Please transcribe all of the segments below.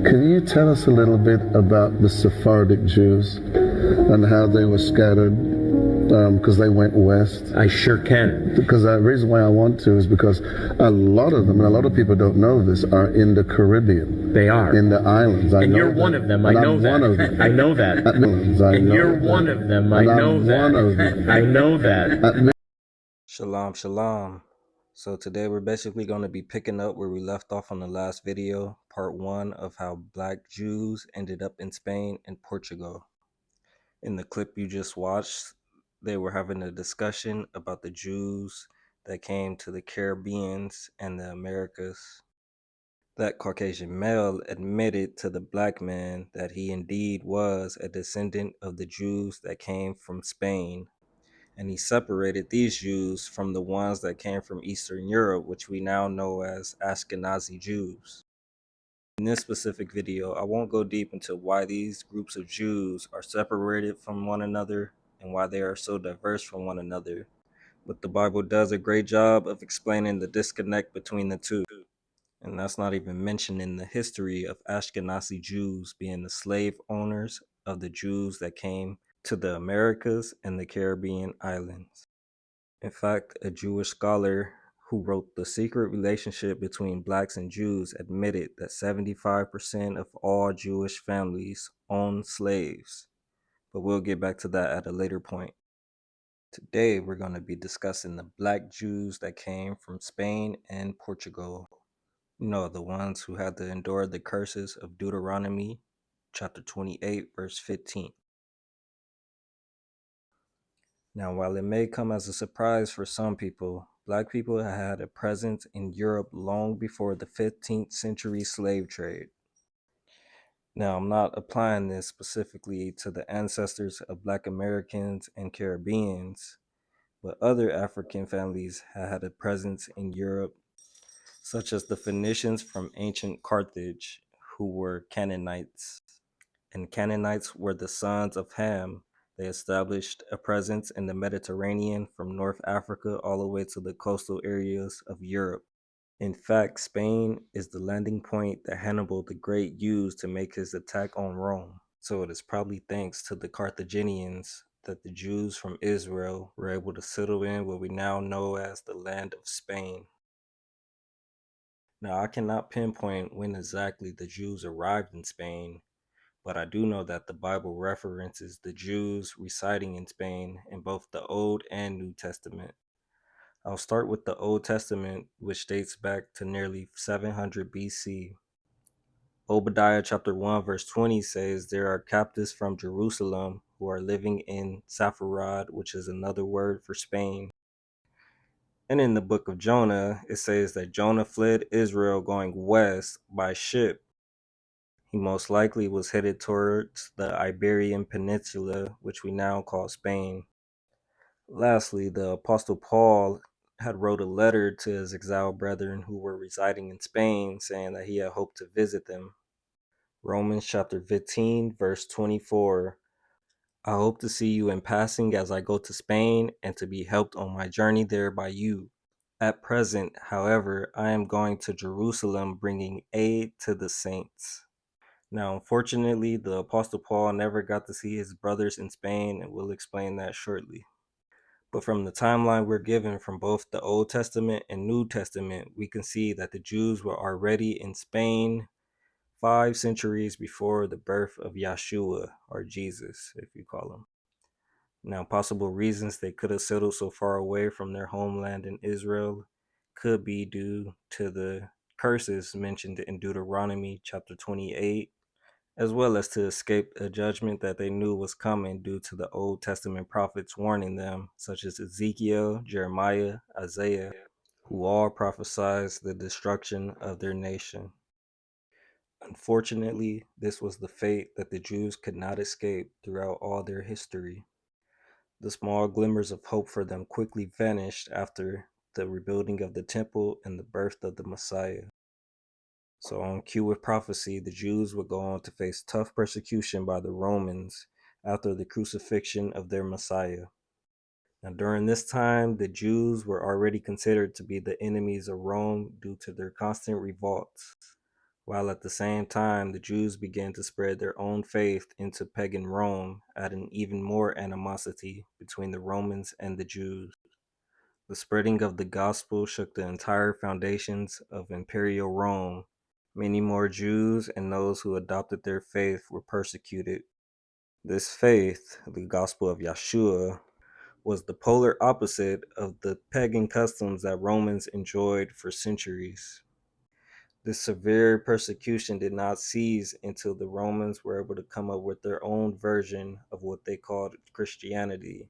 Can you tell us a little bit about the Sephardic Jews and how they were scattered? Because they went west. I sure can. Because the reason why I want to is because a lot of them, and a lot of people don't know this, are in the Caribbean. They are. In the islands. And you're one of them. I know that. One of them. I know that. And you're one of them. I know that. I know that. Shalom, shalom. So today we're basically going to be picking up where we left off on the last video, part 1 of how Black Jews ended up in Spain and Portugal. In the clip you just watched, they were having a discussion about the Jews that came to the Caribbeans and the Americas. That Caucasian male admitted to the black man that he indeed was a descendant of the Jews that came from Spain, and he separated these Jews from the ones that came from Eastern Europe, which we now know as Ashkenazi Jews. In this specific video, I won't go deep into why these groups of Jews are separated from one another and why they are so diverse from one another, but the Bible does a great job of explaining the disconnect between the two. And that's not even mentioning the history of Ashkenazi Jews being the slave owners of the Jews that came to the Americas and the Caribbean islands. In fact, a Jewish scholar who wrote The Secret Relationship Between Blacks and Jews admitted that 75% of all Jewish families own slaves. But we'll get back to that at a later point. Today, we're going to be discussing the Black Jews that came from Spain and Portugal. You know, the ones who had to endure the curses of Deuteronomy chapter 28, verse 15. Now, while it may come as a surprise for some people, Black people had a presence in Europe long before the 15th century slave trade. Now, I'm not applying this specifically to the ancestors of Black Americans and Caribbeans, but other African families had a presence in Europe, such as the Phoenicians from ancient Carthage, who were Canaanites. And Canaanites were the sons of Ham. They established a presence in the Mediterranean from North Africa all the way to the coastal areas of Europe. In fact, Spain is the landing point that Hannibal the Great used to make his attack on Rome. So it is probably thanks to the Carthaginians that the Jews from Israel were able to settle in what we now know as the land of Spain. Now, I cannot pinpoint when exactly the Jews arrived in Spain, but I do know that the Bible references the Jews residing in Spain in both the Old and New Testament. I'll start with the Old Testament, which dates back to nearly 700 BC. Obadiah chapter 1 verse 20 says there are captives from Jerusalem who are living in Sepharad, which is another word for Spain. And in the book of Jonah, it says that Jonah fled Israel going west by ship. He most likely was headed towards the Iberian Peninsula, which we now call Spain. Lastly, the Apostle Paul had wrote a letter to his exiled brethren who were residing in Spain, saying that he had hoped to visit them. Romans chapter 15, verse 24. I hope to see you in passing as I go to Spain and to be helped on my journey there by you. At present, however, I am going to Jerusalem bringing aid to the saints. Now, unfortunately, the Apostle Paul never got to see his brothers in Spain, and we'll explain that shortly. But from the timeline we're given from both the Old Testament and New Testament, we can see that the Jews were already in Spain 5 centuries before the birth of Yeshua, or Jesus, if you call him. Now, possible reasons they could have settled so far away from their homeland in Israel could be due to the curses mentioned in Deuteronomy chapter 28, as well as to escape a judgment that they knew was coming due to the Old Testament prophets warning them, such as Ezekiel, Jeremiah, Isaiah, who all prophesied the destruction of their nation. Unfortunately, this was the fate that the Jews could not escape throughout all their history. The small glimmers of hope for them quickly vanished after the rebuilding of the temple and the birth of the Messiah. So on cue with prophecy, the Jews would go on to face tough persecution by the Romans after the crucifixion of their Messiah. Now during this time, the Jews were already considered to be the enemies of Rome due to their constant revolts. while at the same time the Jews began to spread their own faith into pagan Rome, adding even more animosity between the Romans and the Jews. The spreading of the gospel shook the entire foundations of imperial Rome. Many more Jews and those who adopted their faith were persecuted. This faith, the gospel of Yeshua, was the polar opposite of the pagan customs that Romans enjoyed for centuries. This severe persecution did not cease until the Romans were able to come up with their own version of what they called Christianity.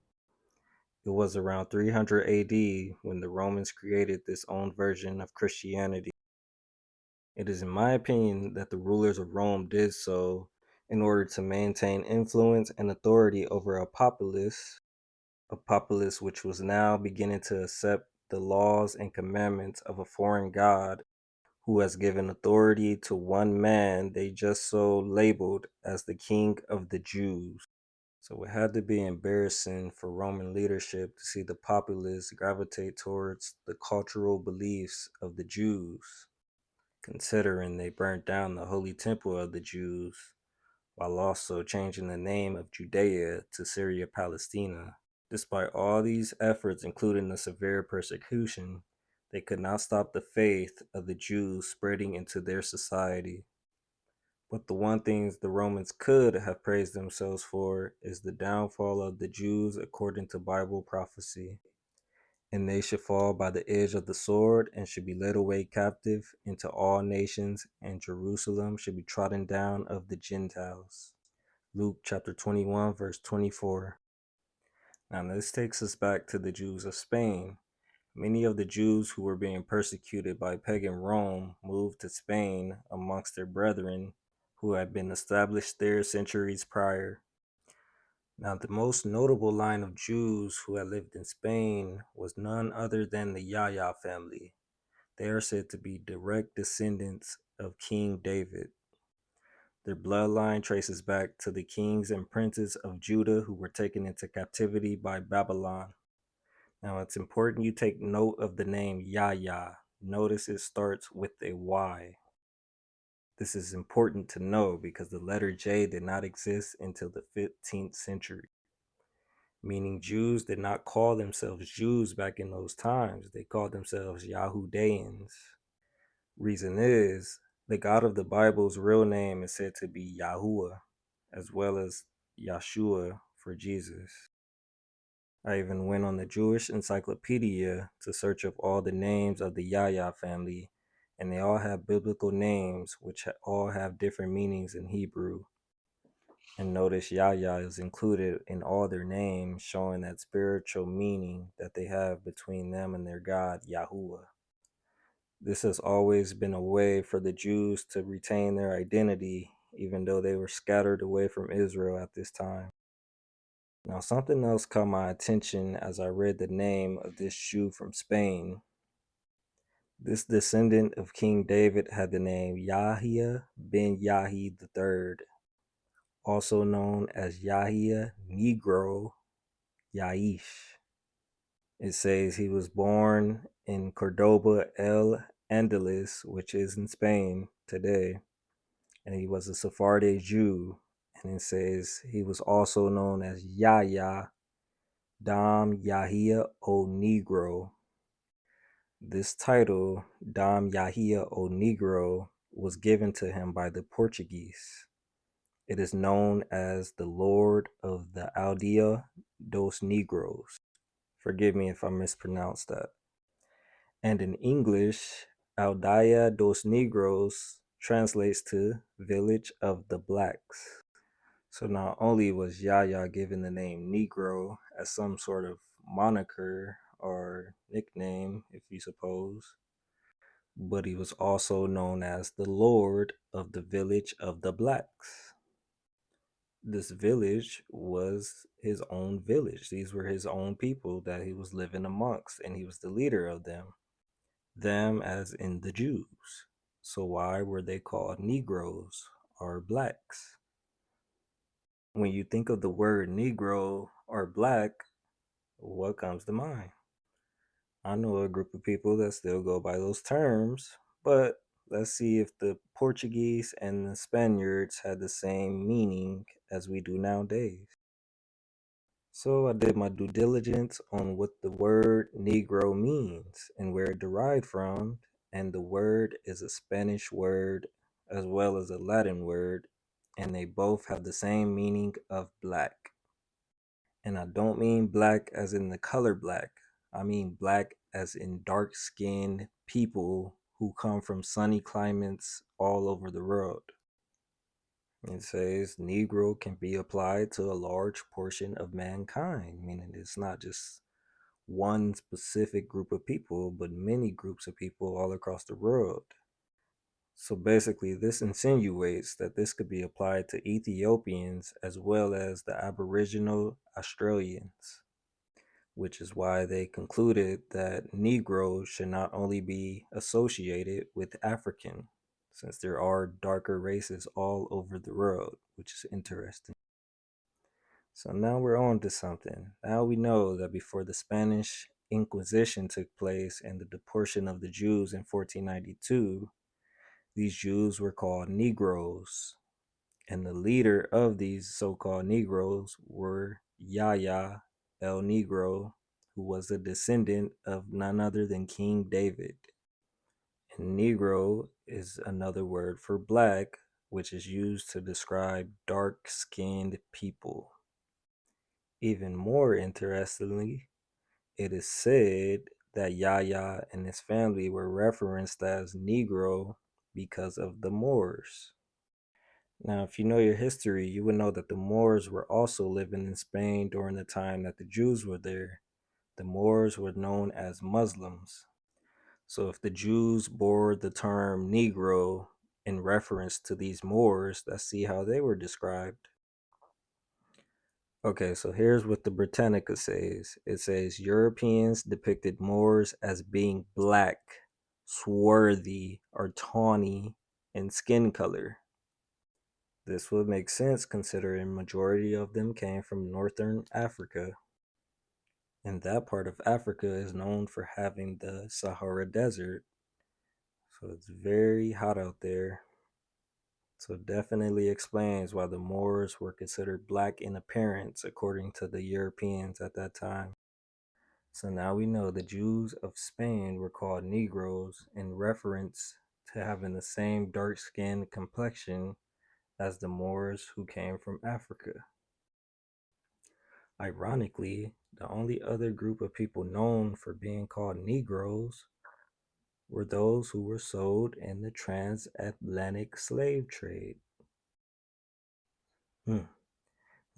It was around 300 AD when the Romans created this own version of Christianity. It is in my opinion that the rulers of Rome did so in order to maintain influence and authority over a populace which was now beginning to accept the laws and commandments of a foreign god who has given authority to one man they just so labeled as the King of the Jews. So it had to be embarrassing for Roman leadership to see the populace gravitate towards the cultural beliefs of the Jews, considering they burnt down the holy temple of the Jews while also changing the name of Judea to Syria Palestina. Despite all these efforts, including the severe persecution, they could not stop the faith of the Jews spreading into their society. But the one thing the Romans could have praised themselves for is the downfall of the Jews according to Bible prophecy. And they should fall by the edge of the sword and should be led away captive into all nations, and Jerusalem should be trodden down of the Gentiles. Luke chapter 21, verse 24. Now this takes us back to the Jews of Spain. Many of the Jews who were being persecuted by pagan Rome moved to Spain amongst their brethren who had been established there centuries prior. Now, the most notable line of Jews who had lived in Spain was none other than the Yahya family. They are said to be direct descendants of King David. Their bloodline traces back to the kings and princes of Judah who were taken into captivity by Babylon. Now, it's important you take note of the name Yahya. Notice it starts with a Y. This is important to know because the letter J did not exist until the 15th century, meaning Jews did not call themselves Jews back in those times. They called themselves Yahudaeans. Reason is, the God of the Bible's real name is said to be Yahuwah, as well as Yeshua for Jesus. I even went on the Jewish encyclopedia to search up all the names of the Yahya family, and they all have biblical names, which all have different meanings in Hebrew. And notice Yahya is included in all their names, showing that spiritual meaning that they have between them and their God, Yahuwah. This has always been a way for the Jews to retain their identity, even though they were scattered away from Israel at this time. Now, something else caught my attention as I read the name of this Jew from Spain. This descendant of King David had the name Yahya ben Yahi III, also known as Yahya Negro Yaish. It says he was born in Cordoba el Andalus, which is in Spain today, and he was a Sephardic Jew. And it says he was also known as Yahya Dam Yahya o Negro. This title, Dam Yahya o Negro, was given to him by the Portuguese. It is known as the Lord of the Aldea dos Negros. Forgive me if I mispronounced that. And in English, Aldea dos Negros translates to Village of the Blacks. So not only was Yahya given the name Negro as some sort of moniker or nickname, if you suppose, but he was also known as the Lord of the Village of the Blacks. This village was his own village. These were his own people that he was living amongst, and he was the leader of them. Them as in the Jews. So why were they called Negroes or blacks? When you think of the word Negro or black, what comes to mind? I know a group of people that still go by those terms, but let's see if the Portuguese and the Spaniards had the same meaning as we do nowadays. So I did my due diligence on what the word Negro means and where it derived from, and the word is a Spanish word as well as a Latin word, and they both have the same meaning of black. And I don't mean black as in the color black. I mean black as in dark-skinned people who come from sunny climates all over the world. It says Negro can be applied to a large portion of mankind, meaning it's not just one specific group of people, but many groups of people all across the world. So basically, this insinuates that this could be applied to Ethiopians as well as the Aboriginal Australians, which is why they concluded that Negroes should not only be associated with African, since there are darker races all over the world, which is interesting. So now we're on to something. Now we know that before the Spanish Inquisition took place and the deportation of the Jews in 1492, these Jews were called Negroes. And the leader of these so-called Negroes were Yahya El Negro, who was a descendant of none other than King David. And Negro is another word for black, which is used to describe dark-skinned people. Even more interestingly, it is said that Yahya and his family were referenced as Negro because of the Moors. Now, if you know your history, you would know that the Moors were also living in Spain during the time that the Jews were there. The Moors were known as Muslims. So if the Jews bore the term Negro in reference to these Moors, let's see how they were described. Okay, so here's what the Britannica says. It says Europeans depicted Moors as being black, swarthy, or tawny in skin color. This would make sense considering majority of them came from northern Africa. And that part of Africa is known for having the Sahara Desert. So it's very hot out there. So it definitely explains why the Moors were considered black in appearance according to the Europeans at that time. So now we know the Jews of Spain were called Negroes in reference to having the same dark-skinned complexion as the Moors who came from Africa. Ironically, the only other group of people known for being called Negroes were those who were sold in the transatlantic slave trade. Now,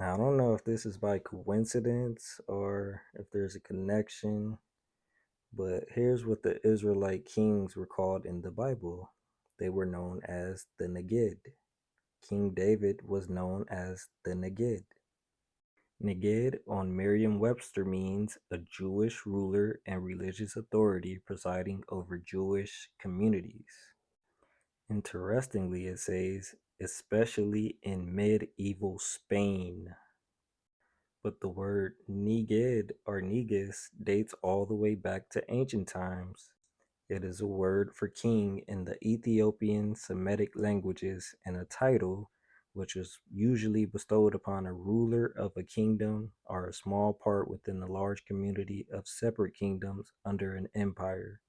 I don't know if this is by coincidence or if there's a connection, but here's what the Israelite kings were called in the Bible. They were known as the Neged. King David was known as the Neged. Neged on Merriam-Webster means a Jewish ruler and religious authority presiding over Jewish communities. Interestingly, it says, especially in medieval Spain. But the word Neged or Negus dates all the way back to ancient times. It is a word for king in the Ethiopian Semitic languages and a title which was usually bestowed upon a ruler of a kingdom or a small part within the large community of separate kingdoms under an empire.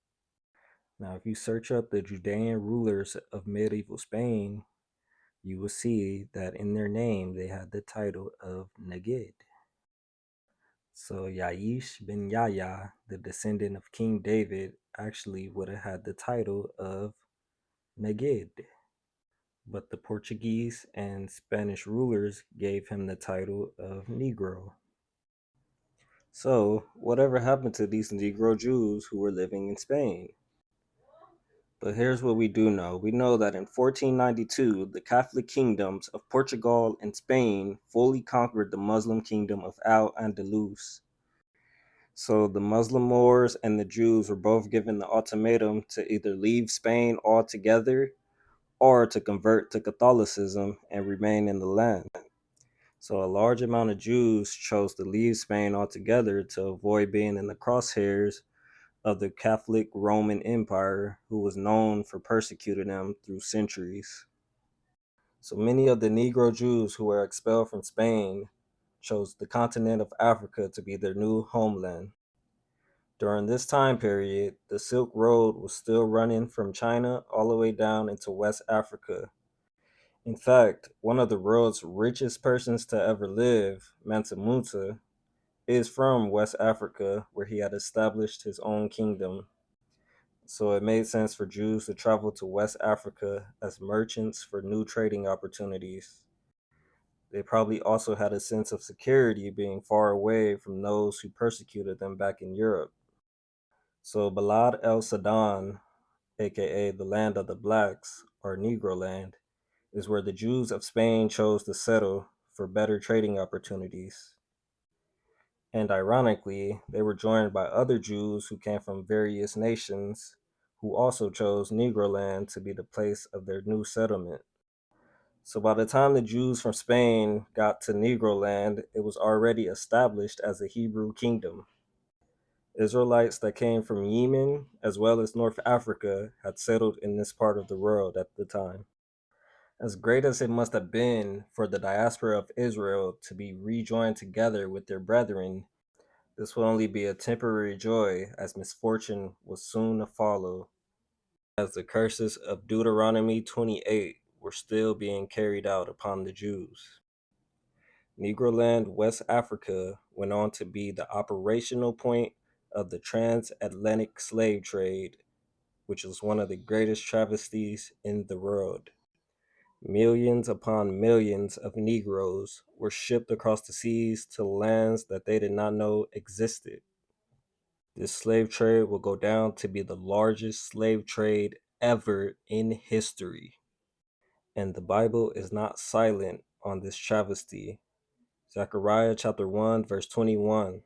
Now, if you search up the Judean rulers of medieval Spain, you will see that in their name they had the title of Neged. So Yaish bin Yahya, the descendant of King David, actually would have had the title of Neged. But the Portuguese and Spanish rulers gave him the title of Negro. So, whatever happened to these Negro Jews who were living in Spain? But here's what we do know. We know that in 1492, the Catholic kingdoms of Portugal and Spain fully conquered the Muslim kingdom of Al-Andalus. So the Muslim Moors and the Jews were both given the ultimatum to either leave Spain altogether or to convert to Catholicism and remain in the land. So a large amount of Jews chose to leave Spain altogether to avoid being in the crosshairs of the Catholic Roman Empire, who was known for persecuting them through centuries. So many of the Negro Jews who were expelled from Spain chose the continent of Africa to be their new homeland. During this time period, the Silk Road was still running from China all the way down into West Africa. In fact, one of the world's richest persons to ever live, Mansa Musa, is from West Africa, where he had established his own kingdom. So it made sense for Jews to travel to West Africa as merchants for new trading opportunities. They probably also had a sense of security being far away from those who persecuted them back in Europe. So Bilad Al Sudan, aka the land of the blacks, or Negroland, is where the Jews of Spain chose to settle for better trading opportunities. And ironically, they were joined by other Jews who came from various nations who also chose Negroland to be the place of their new settlement. So by the time the Jews from Spain got to Negroland, it was already established as a Hebrew kingdom. Israelites that came from Yemen as well as North Africa had settled in this part of the world at the time. As great as it must have been for the diaspora of Israel to be rejoined together with their brethren, this will only be a temporary joy, as misfortune was soon to follow, as the curses of Deuteronomy 28 were still being carried out upon the Jews. Negroland, West Africa, went on to be the operational point of the transatlantic slave trade, which was one of the greatest travesties in the world. Millions upon millions of Negroes were shipped across the seas to lands that they did not know existed. This slave trade will go down to be the largest slave trade ever in history. And the Bible is not silent on this travesty. Zechariah chapter 1, verse 21.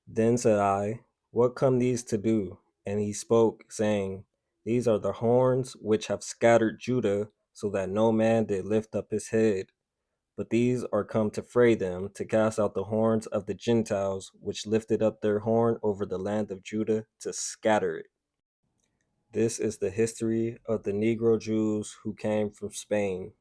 Then said I, what come these to do? And he spoke, saying, these are the horns which have scattered Judah, so that no man did lift up his head. But these are come to fray them, to cast out the horns of the Gentiles, which lifted up their horn over the land of Judah, to scatter it. This is the history of the Negro Jews who came from Spain.